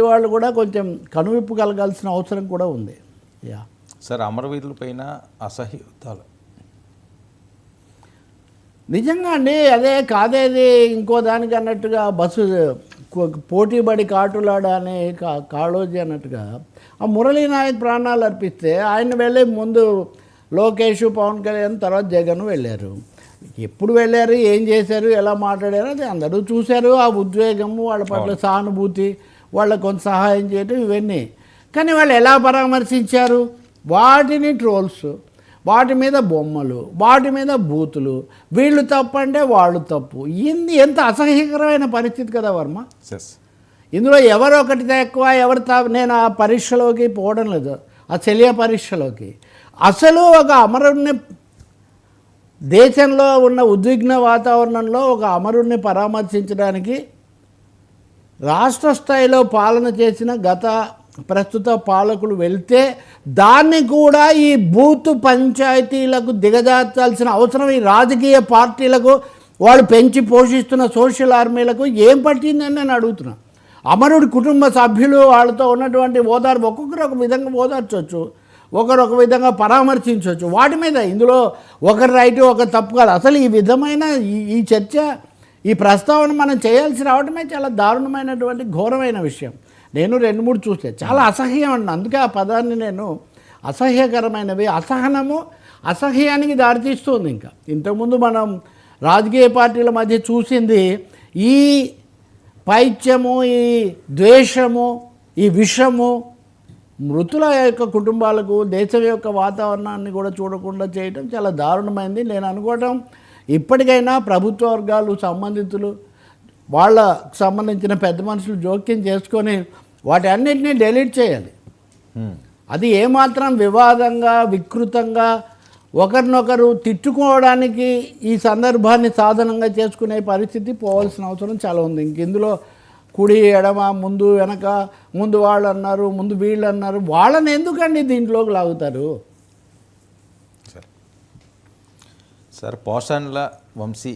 వాళ్ళు కూడా కొంచెం కనువిప్పు కలగాల్సిన అవసరం కూడా ఉంది. యా సార్, అమరవీరుల పైన అసహ్యుతాలు నిజంగా అండి. అదే కాదేది ఇంకో దానికి అన్నట్టుగా బస్సు పోటీబడి కాటులాడ అని కాళోజీ అన్నట్టుగా ఆ మురళీ నాయక్ ప్రాణాలు అర్పిస్తే ఆయన వెళ్ళి ముందు లోకేష్, పవన్ కళ్యాణ్, తర్వాత జగన్ వెళ్ళారు. ఎప్పుడు వెళ్ళారు, ఏం చేశారు, ఎలా మాట్లాడారు అది అందరూ చూశారు. ఆ ఉద్వేగము, వాళ్ళ పట్ల సానుభూతి, వాళ్ళకు కొంత సహాయం చేయడం ఇవన్నీ. కానీ వాళ్ళు ఎలా పరామర్శించారు? వాటిని ట్రోల్స్, వాటి మీద బొమ్మలు, వాటి మీద బూతులు, వీళ్ళు తప్పు అంటే వాళ్ళు తప్పు. ఇది ఎంత అసహ్యకరమైన పరిస్థితి కదా వర్మ. ఇందులో ఎవరు ఒకటి ఎక్కువ ఎవరు నేను ఆ పరీక్షలోకి పోవడం లేదు, ఆ చెలియ పరీక్షలోకి. అసలు ఒక అమరుణ్ణి, దేశంలో ఉన్న ఉద్విగ్న వాతావరణంలో ఒక అమరుణ్ణి పరామర్శించడానికి రాష్ట్ర స్థాయిలో పాలన చేసిన ప్రస్తుత పాలకులు వెళ్తే దాన్ని కూడా ఈ బూత్ పంచాయతీలకు దిగజార్చాల్సిన అవసరం ఈ రాజకీయ పార్టీలకు, వాళ్ళు పెంచి పోషిస్తున్న సోషల్ ఆర్మీలకు ఏం పట్టిందని నేను అడుగుతున్నా. అమరుడి కుటుంబ సభ్యులు వాళ్ళతో ఉన్నటువంటి ఓదార్పు, ఒక్కొక్కరు ఒక విధంగా ఓదార్చవచ్చు, ఒకరు ఒక విధంగా పరామర్శించవచ్చు. వాటి మీద ఇందులో ఒకరి రైటు ఒకరు తప్పు కాదు. అసలు ఈ విధమైన ఈ చర్చ, ఈ ప్రస్తావన మనం చేయాల్సి రావడమే చాలా దారుణమైనటువంటి ఘోరమైన విషయం. నేను 2-3 చూస్తే చాలా అసహ్యం అన్న, అందుకే ఆ పదాన్ని నేను అసహ్యకరమైనవి, అసహనము అసహ్యానికి దారితీస్తుంది. ఇంకా ఇంతకుముందు మనం రాజకీయ పార్టీల మధ్య చూసింది ఈ పైత్యము, ఈ ద్వేషము, ఈ విషము మృతుల యొక్క కుటుంబాలకు, దేశం యొక్క వాతావరణాన్ని కూడా చూడకుండా చేయటం చాలా దారుణమైంది. నేను అనుకోవటం ఇప్పటికైనా ప్రభుత్వ వర్గాలు, సంబంధితులు, వాళ్ళకు సంబంధించిన పెద్ద మనుషులు జోక్యం చేసుకొని వాటి అన్నింటినీ డెలీట్ చేయాలి. అది ఏమాత్రం వివాదంగా, వికృతంగా ఒకరినొకరు తిట్టుకోవడానికి ఈ సందర్భాన్ని సాధనంగా చేసుకునే పరిస్థితి పోవాల్సిన అవసరం చాలా ఉంది. ఇంక ఇందులో కుడి ఎడమ, ముందు వెనక, ముందు వాళ్ళు అన్నారు, ముందు వీళ్ళు అన్నారు, వాళ్ళని ఎందుకండి దీంట్లోకి లాగుతారు? సార్, పోషన్ల వంశీ